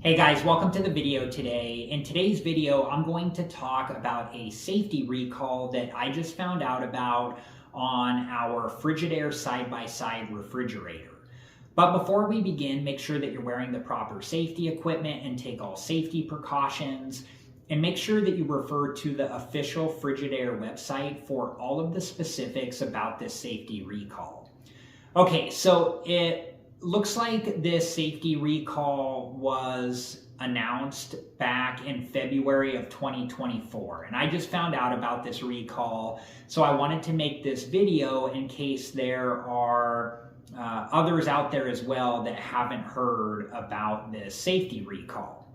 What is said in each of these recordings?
Hey guys, welcome to the video today. In today's video, I'm going to talk about a safety recall that I just found out about on our Frigidaire side-by-side refrigerator. But before we begin, make sure that you're wearing the proper safety equipment and take all safety precautions. And make sure that you refer to the official Frigidaire website for all of the specifics about this safety recall. Okay, so it looks like this safety recall was announced back in February of 2024, and I just found out about this recall, so I wanted to make this video in case there are others out there as well that haven't heard about this safety recall.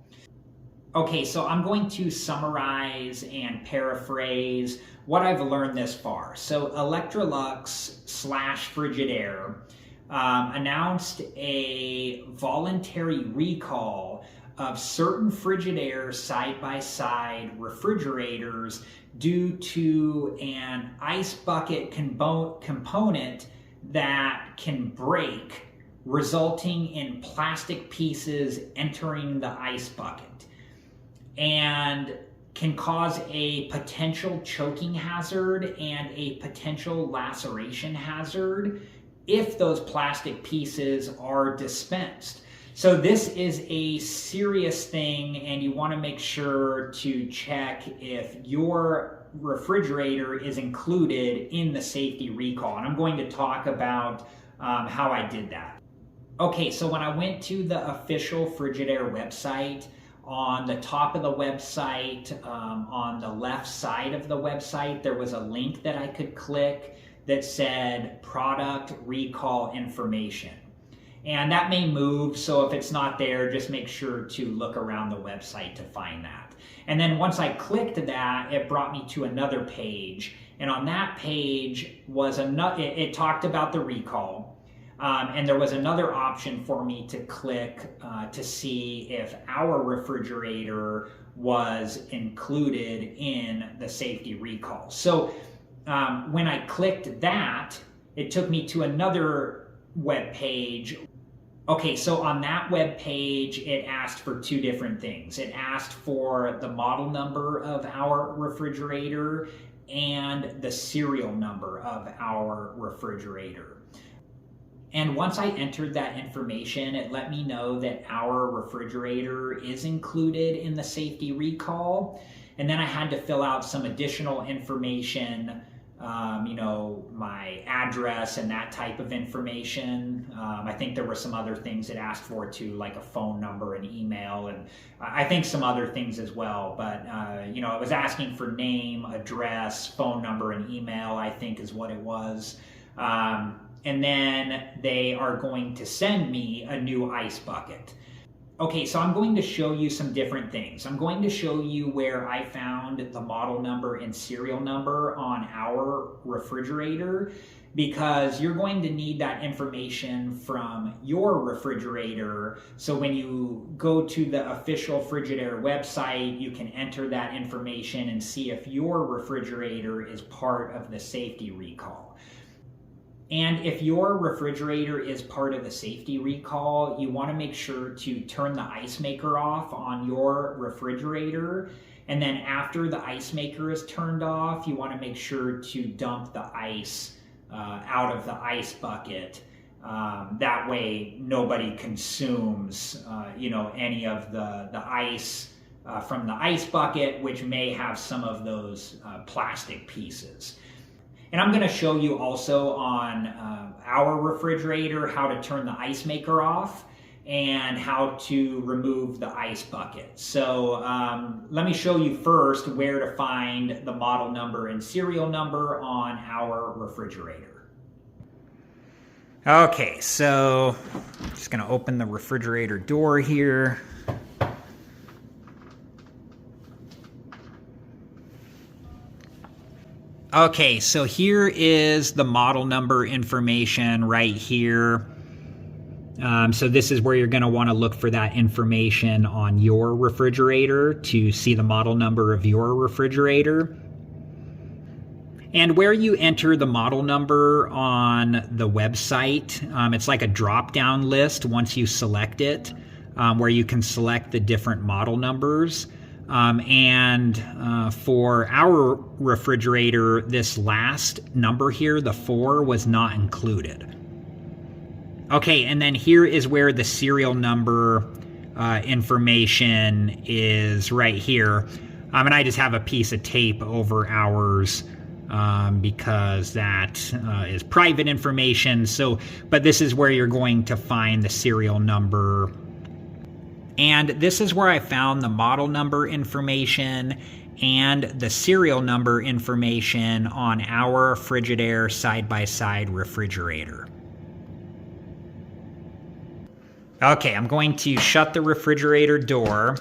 Okay, so I'm going to summarize and paraphrase what I've learned this far. So Electrolux/Frigidaire announced a voluntary recall of certain Frigidaire side-by-side refrigerators due to an ice bucket component that can break, resulting in plastic pieces entering the ice bucket, and can cause a potential choking hazard and a potential laceration hazard if those plastic pieces are dispensed. So this is a serious thing, and you want to make sure to check if your refrigerator is included in the safety recall. And I'm going to talk about how I did that. Okay, so when I went to the official Frigidaire website, on the top of the website, on the left side of the website, there was a link that I could click that said product recall information. And that may move, so if it's not there, just make sure to look around the website to find that. And then once I clicked that, it brought me to another page. And on that page was it talked about the recall. And there was another option for me to click to see if our refrigerator was included in the safety recall. So when I clicked that, it took me to another web page. Okay, so on that web page, it asked for two different things. It asked for the model number of our refrigerator and the serial number of our refrigerator. And once I entered that information, it let me know that our refrigerator is included in the safety recall. And then I had to fill out some additional information, my address and that type of information. I think there were some other things it asked for too, like a phone number and email, and I think some other things as well. But, it was asking for name, address, phone number, and email, I think is what it was. And then they are going to send me a new ice bucket. Okay, so I'm going to show you some different things. I'm going to show you where I found the model number and serial number on our refrigerator, because you're going to need that information from your refrigerator. So when you go to the official Frigidaire website, you can enter that information and see if your refrigerator is part of the safety recall. And if your refrigerator is part of the safety recall, you want to make sure to turn the ice maker off on your refrigerator. And then after the ice maker is turned off, you want to make sure to dump the ice out of the ice bucket. That way nobody consumes any of the ice from the ice bucket, which may have some of those plastic pieces. And I'm going to show you also on our refrigerator how to turn the ice maker off and how to remove the ice bucket. So let me show you first where to find the model number and serial number on our refrigerator. Okay, so I'm just going to open the refrigerator door here. Okay, so here is the model number information right here. So this is where you're going to want to look for that information on your refrigerator to see the model number of your refrigerator. And where you enter the model number on the website, it's like a drop-down list once you select it. where you can select the different model numbers. For our refrigerator, this last number here, the 4, was not included. Okay, and then here is where the serial number information is right here. And I just have a piece of tape over ours because that is private information. So, but this is where you're going to find the serial number. And this is where I found the model number information and the serial number information on our Frigidaire side-by-side refrigerator. Okay, I'm going to shut the refrigerator door.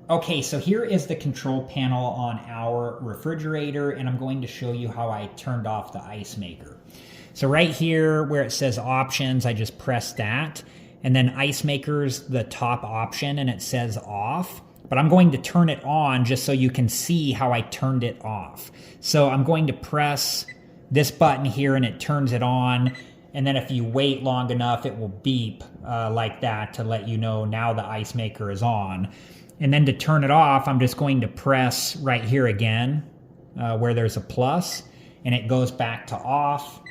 Okay, so here is the control panel on our refrigerator, and I'm going to show you how I turned off the ice maker. So right here where it says options, I just press that. And then ice maker's the top option and it says off, but I'm going to turn it on just so you can see how I turned it off. So I'm going to press this button here and it turns it on. And then if you wait long enough, it will beep like that to let you know now the ice maker is on. And then to turn it off, I'm just going to press right here again where there's a plus and it goes back to off.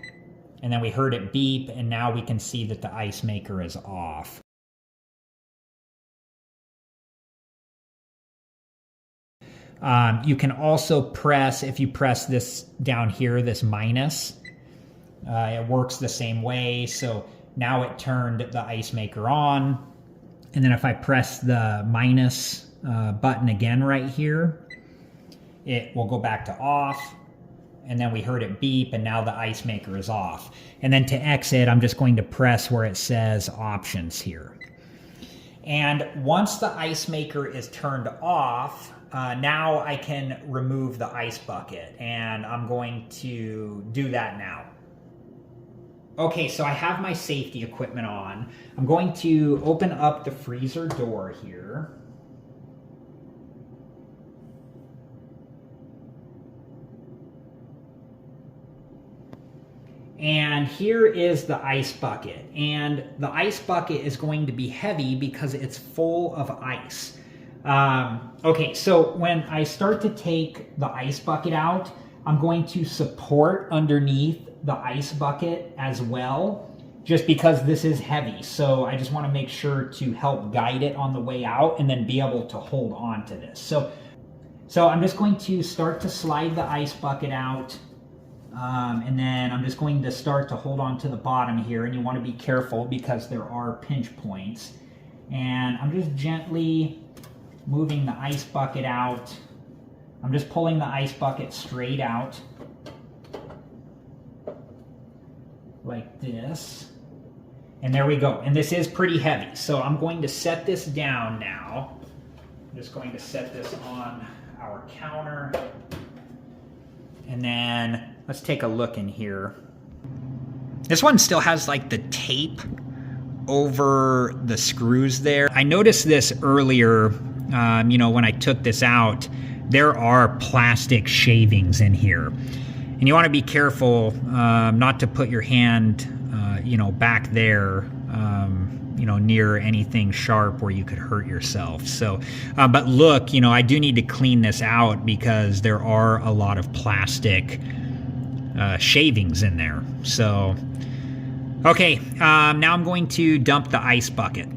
And then we heard it beep, and now we can see that the ice maker is off. You can also press, if you press this down here, this minus, it works the same way. So now it turned the ice maker on. And then if I press the minus button again right here, it will go back to off. And then we heard it beep, and now the ice maker is off. And then to exit, I'm just going to press where it says options here. And once the ice maker is turned off, now I can remove the ice bucket, and I'm going to do that now. Okay, so I have my safety equipment on. I'm going to open up the freezer door here. And here is the ice bucket. And the ice bucket is going to be heavy because it's full of ice. Okay, so when I start to take the ice bucket out, I'm going to support underneath the ice bucket as well, just because this is heavy. So I just want to make sure to help guide it on the way out and then be able to hold on to this. So I'm just going to start to slide the ice bucket out. And then I'm just going to start to hold on to the bottom here, and you want to be careful because there are pinch points. And I'm just gently moving the ice bucket out. I'm just pulling the ice bucket straight out like this. And there we go. And this is pretty heavy. So I'm going to set this down now. I'm just going to set this on our counter. And then let's take a look in here. This one still has like the tape over the screws there. I noticed this earlier, when I took this out, there are plastic shavings in here. And you want to be careful not to put your hand, back there, near anything sharp where you could hurt yourself. So, but look, I do need to clean this out because there are a lot of plastic shavings in there. So, okay, now I'm going to dump the ice bucket.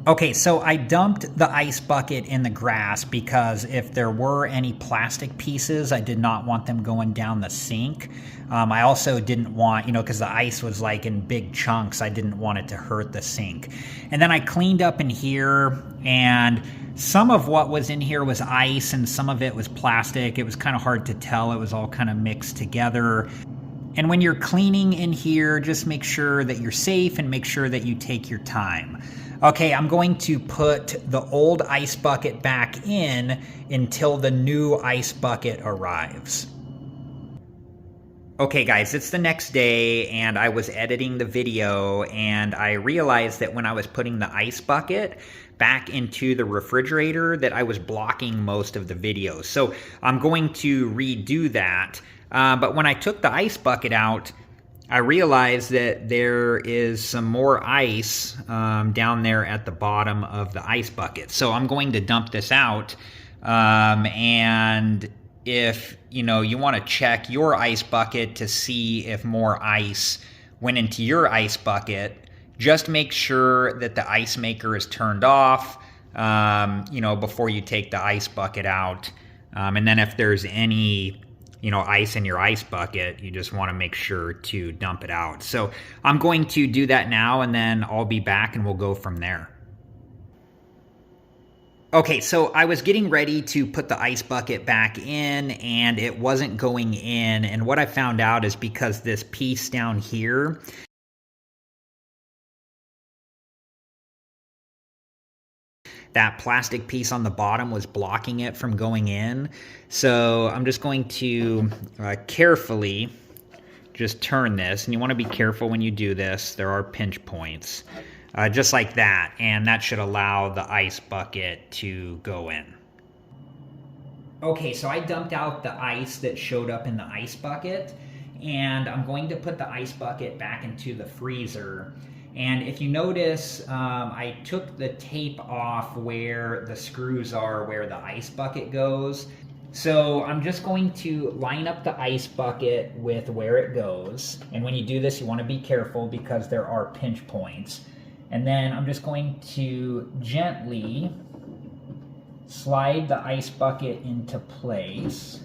Okay, so I dumped the ice bucket in the grass because if there were any plastic pieces, I did not want them going down the sink. I also didn't want, because the ice was like in big chunks, I didn't want it to hurt the sink. And then I cleaned up in here, and some of what was in here was ice and some of it was plastic. It was kind of hard to tell. It was all kind of mixed together. And when you're cleaning in here, just make sure that you're safe and make sure that you take your time. Okay, I'm going to put the old ice bucket back in until the new ice bucket arrives. Okay guys, it's the next day and I was editing the video and I realized that when I was putting the ice bucket back into the refrigerator that I was blocking most of the video. So I'm going to redo that. But when I took the ice bucket out, I realized that there is some more ice down there at the bottom of the ice bucket. So I'm going to dump this out and if you want to check your ice bucket to see if more ice went into your ice bucket, just make sure that the ice maker is turned off before you take the ice bucket out. And then if there's any ice in your ice bucket, you just want to make sure to dump it out. So I'm going to do that now and then I'll be back and we'll go from there. Okay, so I was getting ready to put the ice bucket back in and it wasn't going in, and what I found out is because this piece down here, that plastic piece on the bottom was blocking it from going in. So I'm just going to carefully just turn this, and you want to be careful when you do this. There are pinch points. Just like that, and that should allow the ice bucket to go in. Okay, so I dumped out the ice that showed up in the ice bucket, and I'm going to put the ice bucket back into the freezer. And if you notice, I took the tape off where the screws are, where the ice bucket goes. So I'm just going to line up the ice bucket with where it goes. And when you do this, you want to be careful because there are pinch points. And then I'm just going to gently slide the ice bucket into place.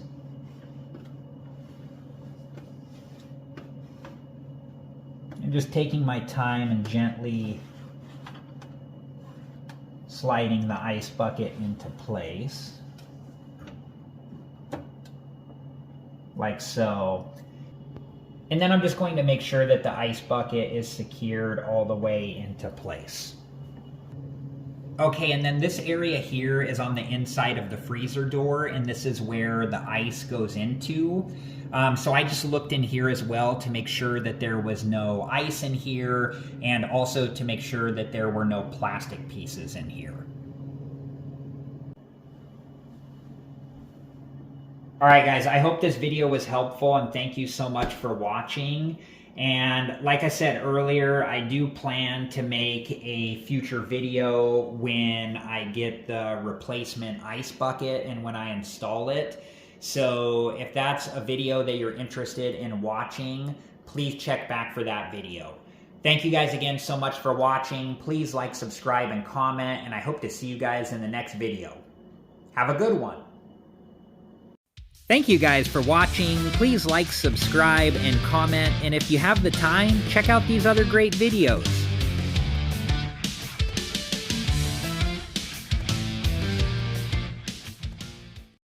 And just taking my time and gently sliding the ice bucket into place. Like so. And then I'm just going to make sure that the ice bucket is secured all the way into place. Okay, and then this area here is on the inside of the freezer door, and this is where the ice goes into. So I just looked in here as well to make sure that there was no ice in here, and also to make sure that there were no plastic pieces in here. Alright guys, I hope this video was helpful and thank you so much for watching. And like I said earlier, I do plan to make a future video when I get the replacement ice bucket and when I install it. So if that's a video that you're interested in watching, please check back for that video. Thank you guys again so much for watching. Please like, subscribe, and comment, and I hope to see you guys in the next video. Have a good one. Thank you guys for watching. Please like, subscribe, and comment, and if you have the time, check out these other great videos.